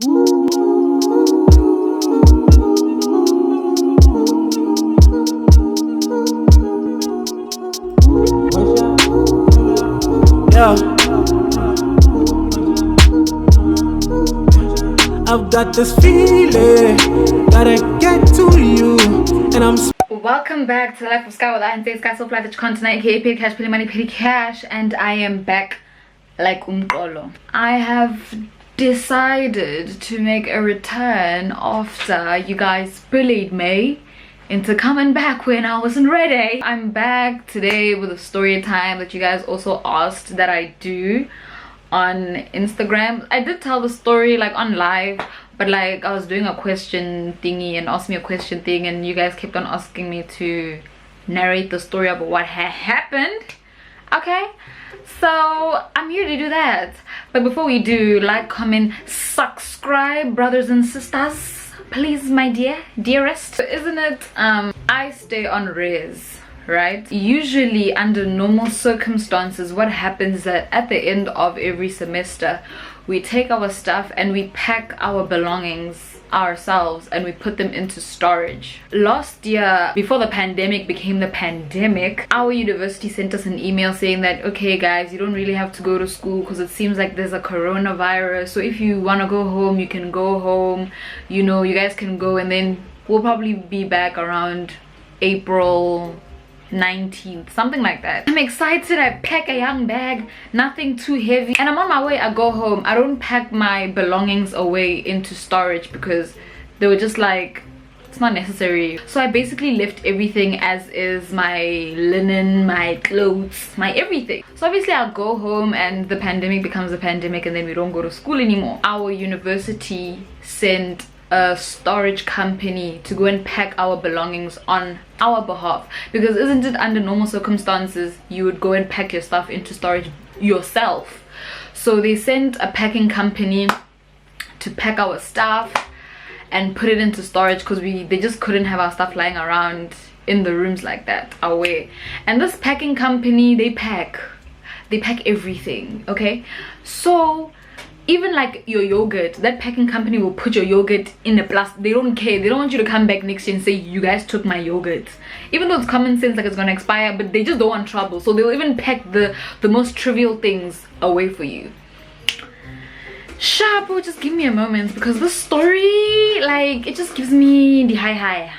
Yeah, I've got this feeling, gotta get to you, and I'm. Welcome back to the Life of Sky with Ntsei-Sky, so fly the continent, aka Petty Cash, Petty Money, Petty Cash, and I am back like umqolo. I have decided to make a return after you guys bullied me into coming back when I wasn't ready. I'm back today with a story time that you guys also asked that I do on Instagram. I did tell the story like on live, but like I was doing a question thingy and asked me a question thing, and you guys kept on asking me to narrate the story about what had happened. Okay, so I'm here to do that. But before we do, like, comment, subscribe, brothers and sisters, please, my dearest. Isn't it I stay on res, right? Usually under normal circumstances, what happens is that at the end of every semester we take our stuff and we pack our belongings ourselves and we put them into storage. Last year, before the pandemic became the pandemic, our university sent us an email saying that, okay guys, you don't really have to go to school because it seems like there's a coronavirus, so if you want to go home, you can go home, you know, you guys can go, and then we'll probably be back around April 19th, something like that. I'm excited. I pack a young bag, nothing too heavy, and I'm on my way. I go home. I don't pack my belongings away into storage because they were just like, it's not necessary. So I basically left everything as is, my linen, my clothes, my everything. So obviously I'll go home and the pandemic becomes a pandemic and then we don't go to school anymore. Our university sent a storage company to go and pack our belongings on our behalf, because isn't it under normal circumstances you would go and pack your stuff into storage yourself? So they sent a packing company to pack our stuff and put it into storage because they just couldn't have our stuff lying around in the rooms like that away. And this packing company, they pack everything, okay? So even like your yogurt, that packing company will put your yogurt in a plastic. They don't care. They don't want you to come back next year and say, you guys took my yogurt, even though it's common sense, like it's gonna expire, but they just don't want trouble. So they'll even pack the most trivial things away for you. Sharp, just give me a moment, because this story, like, it just gives me the high.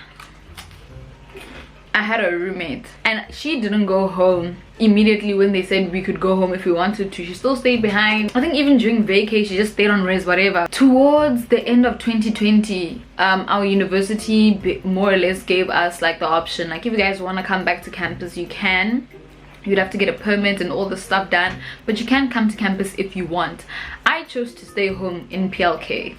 I had a roommate and she didn't go home immediately when they said we could go home if we wanted to. She still stayed behind. I think even during vacay she just stayed on res, whatever. Towards the end of 2020, our university more or less gave us like the option, like, if you guys want to come back to campus, you can. You'd have to get a permit and all the stuff done, but you can come to campus if you want. I chose to stay home in PLK,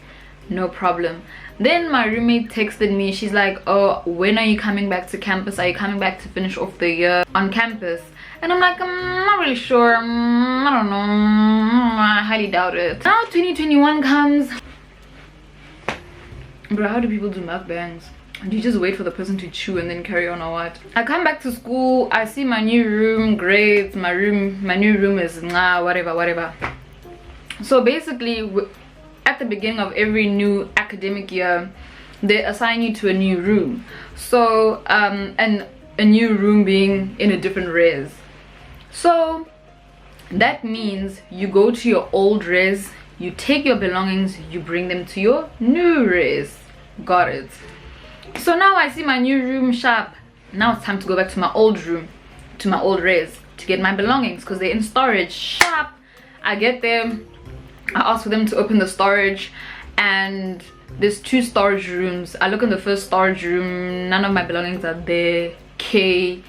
no problem. Then my roommate texted me. She's like, oh, when are you coming back to campus? Are you coming back to finish off the year on campus? And I'm like, I'm not really sure. I don't know. I highly doubt it. Now 2021 comes. Bro, how do people do mukbangs? Do you just wait for the person to chew and then carry on, or what? I come back to school, I see my new room, great. My new room is whatever. So basically, at the beginning of every new academic year, they assign you to a new room. So and a new room being in a different res. So that means you go to your old res, you take your belongings, you bring them to your new res. Got it? So now I see my new room, sharp. Now it's time to go back to my old room, to my old res, to get my belongings because they're in storage. Sharp. I get there, I ask for them to open the storage, and there's two storage rooms. I look in the first storage room, none of my belongings are there. Okay.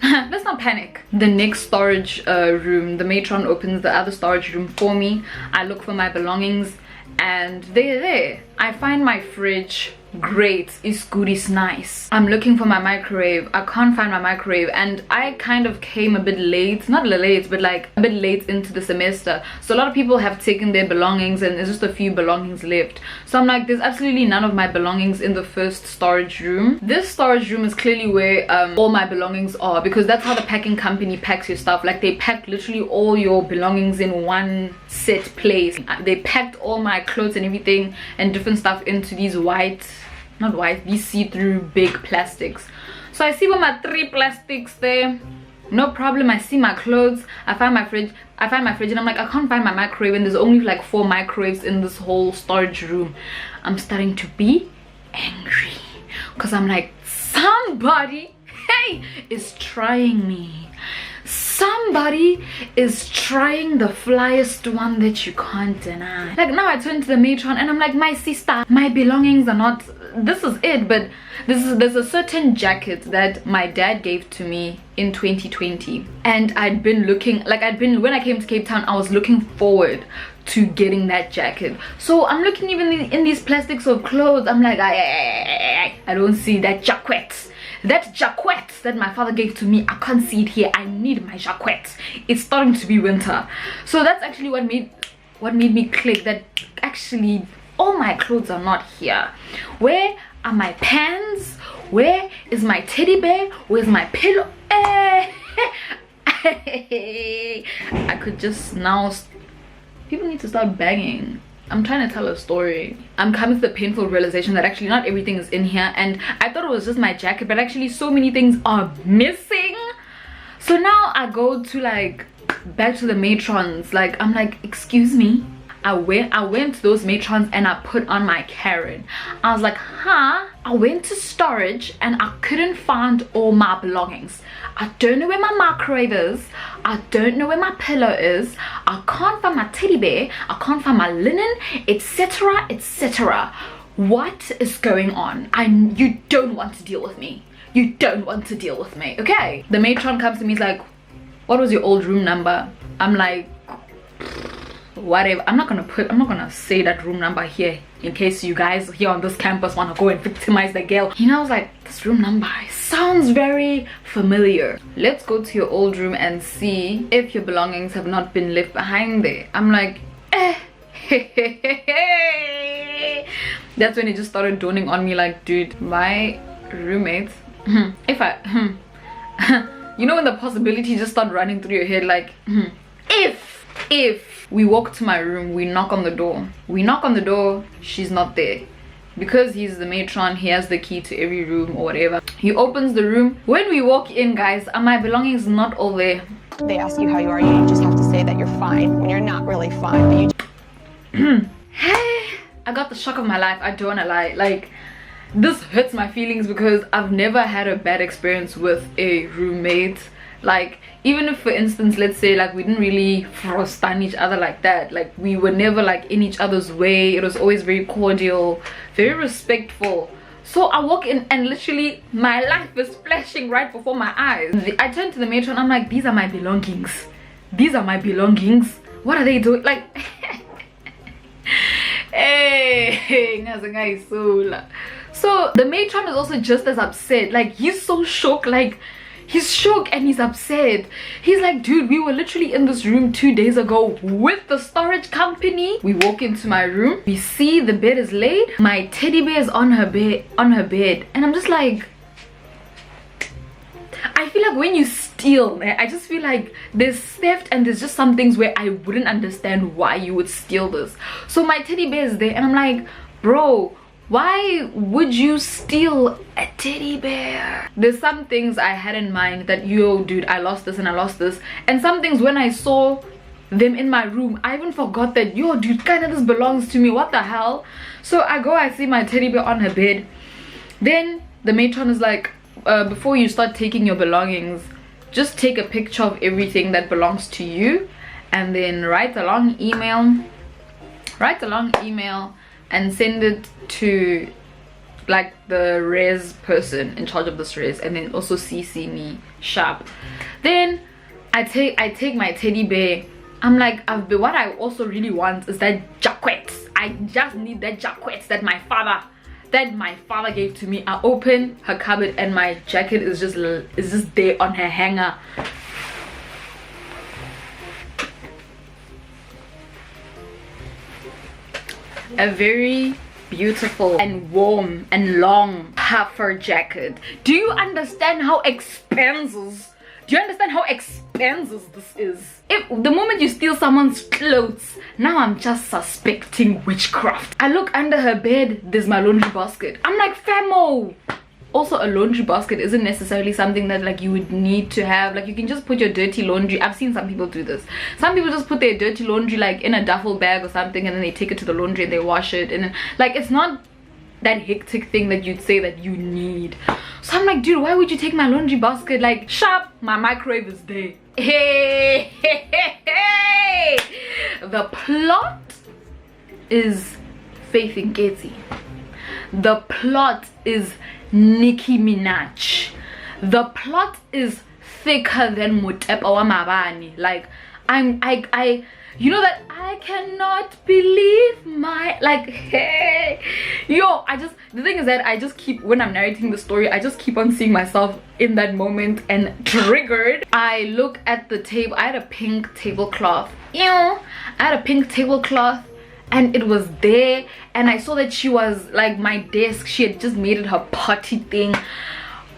Let's not panic. The next storage room, the matron opens the other storage room for me. I look for my belongings and they're there. I find my fridge great, it's good, it's nice. I'm looking for my microwave. I can't find my microwave, and I kind of came a bit late, not late, but like a bit late into the semester, so a lot of people have taken their belongings and there's just a few belongings left. So I'm like, there's absolutely none of my belongings in the first storage room. This storage room is clearly where all my belongings are, because that's how the packing company packs your stuff. Like, they pack literally all your belongings in one set place. They packed all my clothes and everything and different stuff into these these see-through big plastics. So I see my 3 plastics there, no problem. I see my clothes, I find my fridge, and I'm like, I can't find my microwave, and there's only like 4 microwaves in this whole storage room. I'm starting to be angry, because I'm like, somebody, hey, is trying me. Somebody is trying the flyest one that you can't deny. Like, now I turn to the matron and I'm like, my sister, my belongings are not, this is it, but there's a certain jacket that my dad gave to me in 2020, and I'd been looking, like, when I came to Cape Town, I was looking forward to getting that jacket. So I'm looking even in these plastics of clothes. I'm like, I don't see that jacket. That jacket that my father gave to me, I can't see it here. I need my jacket. It's starting to be winter. So that's actually what made me click that actually all my clothes are not here. Where are my pants? Where is my teddy bear? Where's my pillow? I could just now, people need to start banging. I'm trying to tell a story. I'm coming to the painful realization that actually not everything is in here, and I thought it was just my jacket, but actually so many things are missing. So now I go to like back to the matrons, like, I'm like, excuse me. I went to those matrons and I put on my Karen. I was like, huh? I went to storage and I couldn't find all my belongings. I don't know where my microwave is. I don't know where my pillow is. I can't find my teddy bear. I can't find my linen, etc, etc. What is going on? You don't want to deal with me. You don't want to deal with me, okay? The matron comes to me, he's like, what was your old room number? I'm like, whatever. I'm not gonna say that room number here in case you guys here on this campus want to go and victimize the girl. You know, I was like, this room number sounds very familiar. Let's go to your old room and see if your belongings have not been left behind there. I'm like, that's when it just started dawning on me, like, dude, my roommate, if I you know when the possibility just start running through your head, like, if we walk to my room, we knock on the door, she's not there. Because he's the matron, he has the key to every room or whatever. He opens the room. When we walk in, guys, are my belongings not all there? They ask you how you are, you just have to say that you're fine when you're not really fine. Hey, I got the shock of my life. I don't wanna lie. Like, this hurts my feelings because I've never had a bad experience with a roommate. Like, even if, for instance, let's say like we didn't really frost on each other like that, like we were never like in each other's way, it was always very cordial, very respectful. So I walk in and literally my life is flashing right before my eyes. I turn to the matron, I'm like, these are my belongings, these are my belongings, what are they doing? Like, hey, so the matron is also just as upset. Like, he's so shocked, like he's shocked and he's upset. He's like, dude, we were literally in this room 2 days ago with the storage company. We walk into my room, we see the bed is laid, my teddy bear is on her bed, and I'm just like, I feel like when you steal, I just feel like there's theft, and there's just some things where I wouldn't understand why you would steal this. So my teddy bear is there and I'm like, bro, why would you steal a teddy bear? There's some things I had in mind that, yo, dude, I lost this and I lost this. And some things when I saw them in my room, I even forgot that, yo, dude, kind of this belongs to me, what the hell? So I see my teddy bear on her bed. Then the matron is like, before you start taking your belongings, just take a picture of everything that belongs to you and then write a long email and send it to like the res person in charge of this res, and then also CC me sharp. Then I take my teddy bear. I'm like, what I also really want is that jacket. I just need that jacket that my father that my father gave to me. I open her cupboard and my jacket is just there on her hanger. A very beautiful and warm and long puffer jacket. Do you understand how expensive? Do you understand how expensive this is? If the moment you steal someone's clothes, now I'm just suspecting witchcraft. I look under her bed, there's my laundry basket. I'm like, famo. Also, a laundry basket isn't necessarily something that like you would need to have. Like, you can just put your dirty laundry. I've seen some people do this. Some people just put their dirty laundry like in a duffel bag or something, and then they take it to the laundry and they wash it, and then like it's not that hectic thing that you'd say that you need. So I'm like, dude, why would you take my laundry basket? Like, sharp, my microwave is there. Hey, hey, hey, hey. The plot is Faith Nketsi. The plot is Nicki Minaj. The plot is thicker than Motepa wa Mabani. Like, I you know that I cannot believe my, like, hey, yo, the thing is that I just keep, when I'm narrating the story, I just keep on seeing myself in that moment and triggered. I look at the table. I had a pink tablecloth. I had a pink tablecloth and it was there, and I saw that she was like my desk. She had just made it her party thing.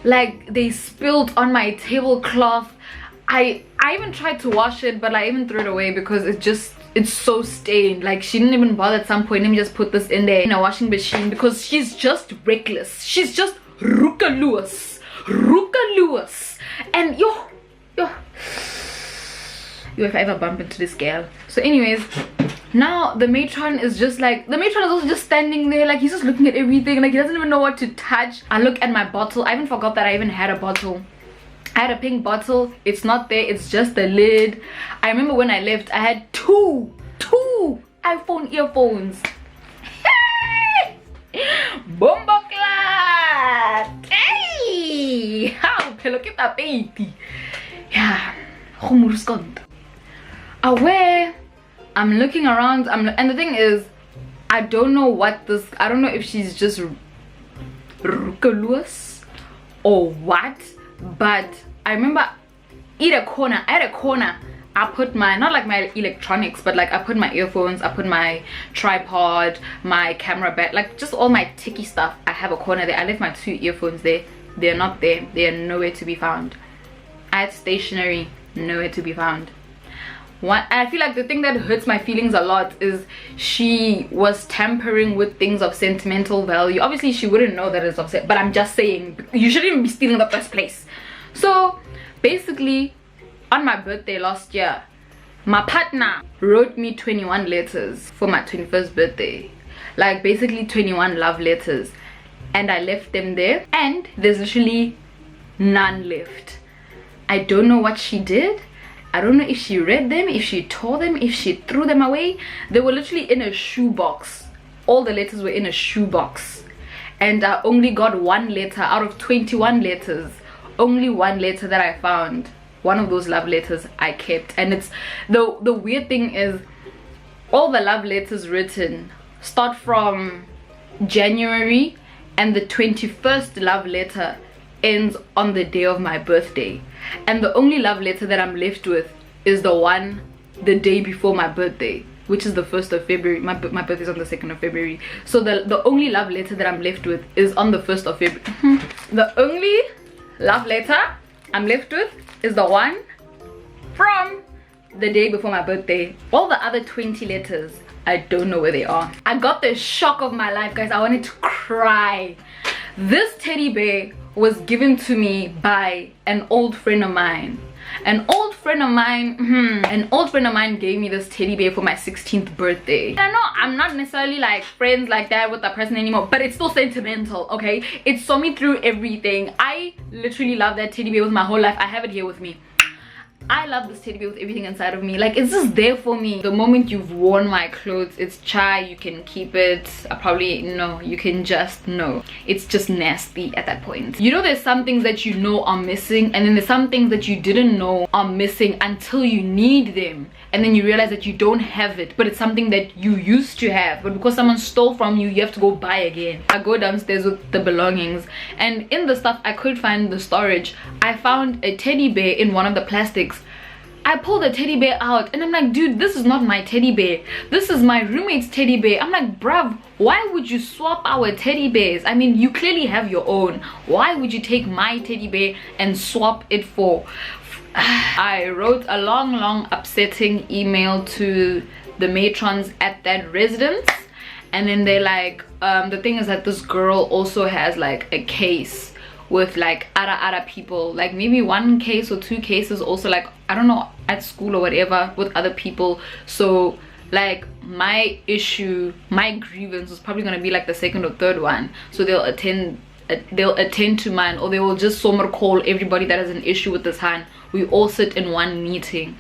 Like, they spilled on my tablecloth. I even tried to wash it, but I even threw it away because it's so stained. Like, she didn't even bother at some point. Let me just put this in there in a washing machine, because she's just reckless. She's just rookaloo. And yo, if I ever bump into this girl. So anyways, now the matron is just like, the matron is also just standing there, like he's just looking at everything, like he doesn't even know what to touch. I look at my bottle. I even forgot that I even had a bottle. I had a pink bottle. It's not there, it's just the lid. I remember when I left, I had two iPhone earphones. Hey! Bomba clat! Hey! How look at that baby? Yeah. Aware, I'm looking around, and the thing is, I don't know what this, I don't know if she's just rukalous or what, but I remember I had a corner, I put my, not like my electronics, but like I put my earphones, I put my tripod, my camera bag, like just all my ticky stuff. I have a corner there. I left my 2 earphones there. They're not there. They are nowhere to be found. I had stationery, nowhere to be found. I feel like the thing that hurts my feelings a lot is she was tampering with things of sentimental value. Obviously she wouldn't know that it's upset, but I'm just saying, you shouldn't even be stealing in the first place. So basically, on my birthday last year, my partner wrote me 21 letters for my 21st birthday. Like basically 21 love letters, and I left them there, and there's literally none left. I don't know what she did. I don't know if she read them, if she tore them, if she threw them away. They were literally in a shoebox. All the letters were in a shoebox, and I only got 1 letter out of 21 letters. Only 1 letter that I found. One of those love letters I kept. And it's the weird thing is, all the love letters written start from January, and the 21st love letter ends on the day of my birthday. And the only love letter that I'm left with is the one the day before my birthday, which is the 1st of February. My birthday is on the 2nd of February. So the only love letter that I'm left with is on the 1st of February. The only love letter I'm left with is the one from the day before my birthday. All the other 20 letters, I don't know where they are. I got the shock of my life, guys. I wanted to cry. This teddy bear was given to me by an old friend of mine. An old friend of mine gave me this teddy bear for my 16th birthday. I know I'm not necessarily like friends like that with that person anymore, but it's still sentimental, okay? It saw me through everything. I literally love that teddy bear with my whole life. I have it here with me. I love this teddy bear with everything inside of me. Like, it's just there for me. The moment you've worn my clothes, it's chai, you can keep it. No, you can just no. It's just nasty at that point. You know, there's some things that you know are missing, and then there's some things that you didn't know are missing until you need them, and then you realize that you don't have it, but it's something that you used to have, but because someone stole from you, you have to go buy again. I go downstairs with the belongings, and in the stuff I could find the storage, I found a teddy bear in one of the plastics. I pulled the teddy bear out and I'm like, dude, this is not my teddy bear, this is my roommate's teddy bear. I'm like, bruv, why would you swap our teddy bears? I mean, you clearly have your own. Why would you take my teddy bear and swap it for... I wrote a long upsetting email to the matrons at that residence, and then they're like, the thing is that this girl also has like a case with like other people, like maybe 1 case or 2 cases also, like I don't know, at school or whatever, with other people. So like my issue, my grievance was probably gonna be like the 2nd or 3rd one, so they'll attend to mine, or they will just somewhere call everybody that has an issue with this hand. We all sit in one meeting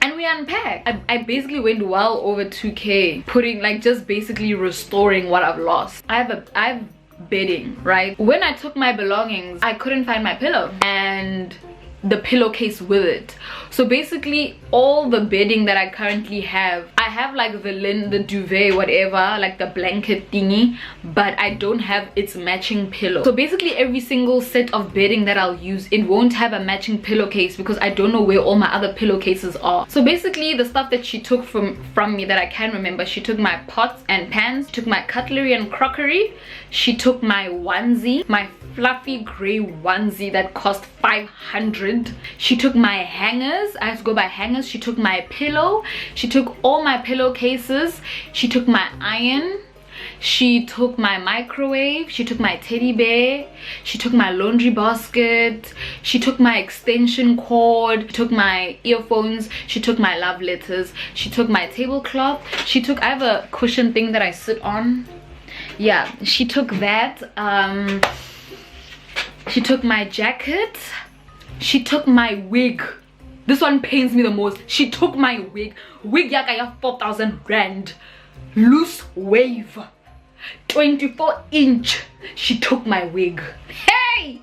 and we unpack. I basically went well over 2K putting, like, just basically restoring what I've lost. I have bedding, right? When I took my belongings, I couldn't find my pillow and the pillowcase with it. So basically all the bedding that I currently have, I have like the duvet, whatever, like the blanket thingy, but I don't have its matching pillow. So basically every single set of bedding that I'll use, it won't have a matching pillowcase because I don't know where all my other pillowcases are. So basically the stuff that she took from me that I can remember, she took my pots and pans, took my cutlery and crockery, she took my onesie, my fluffy gray onesie that cost 500. She took my hangers, I had to go buy hangers. She took my pillow, she took all my pillowcases, she took my iron, she took my microwave, she took my teddy bear, she took my laundry basket, she took my extension cord, she took my earphones, she took my love letters, she took my tablecloth, she took, I have a cushion thing that I sit on, yeah, she took that. She took my jacket, she took my wig. This one pains me the most. She took my wig yaka ya 4,000 rand, loose wave, 24-inch. She took my wig. Hey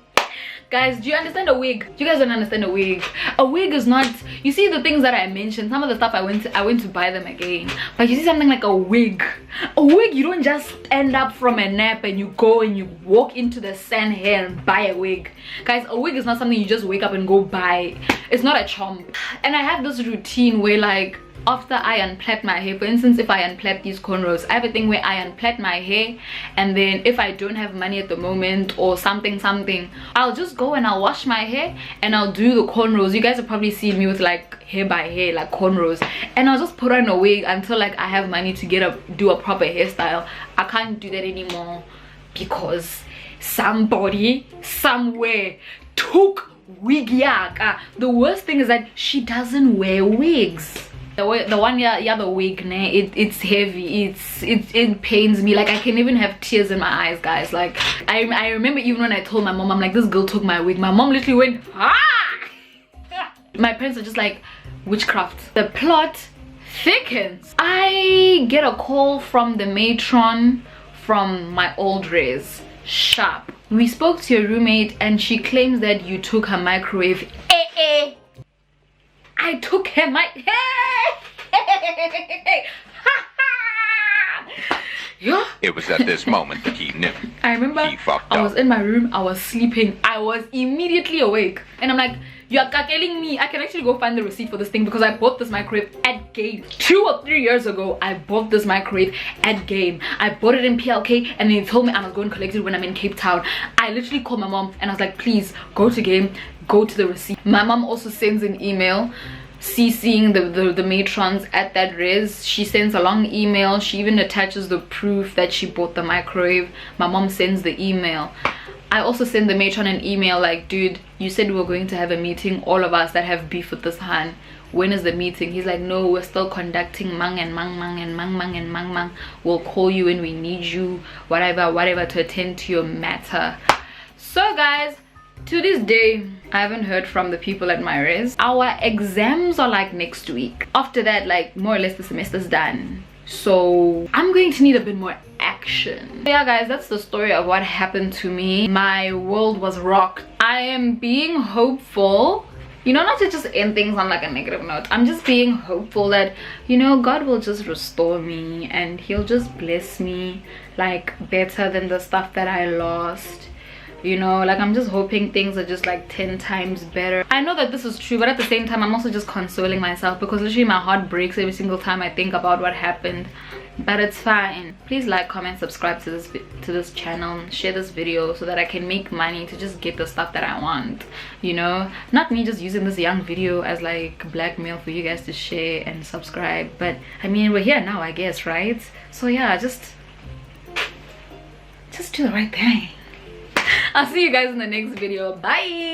guys, do you understand a wig? You guys don't understand a wig. A wig is not, you see the things that I mentioned, some of the stuff I went to buy them again, but you see something like a wig, you don't just stand up from a nap and you go and you walk into the sand here and buy a wig. Guys, a wig is not something you just wake up and go buy. It's not a chomp. And I have this routine where, like, after I unplait my hair, for instance, if I unplait these cornrows, I have a thing where I unplait my hair, and then if I don't have money at the moment or something, I'll just go and I'll wash my hair and I'll do the cornrows. You guys have probably seen me with like hair by hair, like cornrows, and I'll just put on a wig until like I have money to do a proper hairstyle. I can't do that anymore because somebody somewhere took wig yaka. The worst thing is that she doesn't wear wigs. The one the wig, it's heavy, it pains me. Like, I can even have tears in my eyes, guys. Like, I remember even when I told my mom, I'm like, this girl took my wig, my mom literally went, ah! My parents are just like, witchcraft. The plot thickens. I get a call from the matron from my old res. Sharp. We spoke to your roommate and she claims that you took her microwave. I took her yeah. It was at this moment that he knew. I remember I was in my room, I was sleeping, I was immediately awake, and I'm like, you are telling me I can actually go find the receipt for this thing because I bought this microwave at Game. 2 or 3 years ago, I bought this microwave at Game. I bought it in PLK, and they told me I was going to collect it when I'm in Cape Town. I literally called my mom and I was like, please go to Game, go to the receipt. My mom also sends an email CCing the matrons at that res. She sends a long email. She even attaches the proof that she bought the microwave. My mom sends the email. I also send the matron an email like, dude, you said we were going to have a meeting, all of us that have beef with this Han. When is the meeting? He's like, no, we're still conducting mang and mang mang and mang mang and mang mang. We'll call you when we need you, whatever to attend to your matter. So guys, To this day, I haven't heard from the people at my res. Our exams are like next week. After that, like more or less the semester's done. So I'm going to need a bit more action. Yeah guys, that's the story of what happened to me. My world was rocked. I am being hopeful, you know, not to just end things on like a negative note. I'm just being hopeful that, you know, God will just restore me and he'll just bless me like better than the stuff that I lost. You know, like I'm just hoping things are just like 10 times better. I know that this is true, but at the same time I'm also just consoling myself because literally my heart breaks every single time I think about what happened. But it's fine. Please like, comment, subscribe to this channel, share this video so that I can make money to just get the stuff that I want, you know, not me just using this young video as like blackmail for you guys to share and subscribe. But I mean, we're here now, I guess, right? So yeah, just do the right thing. I'll see you guys in the next video. Bye.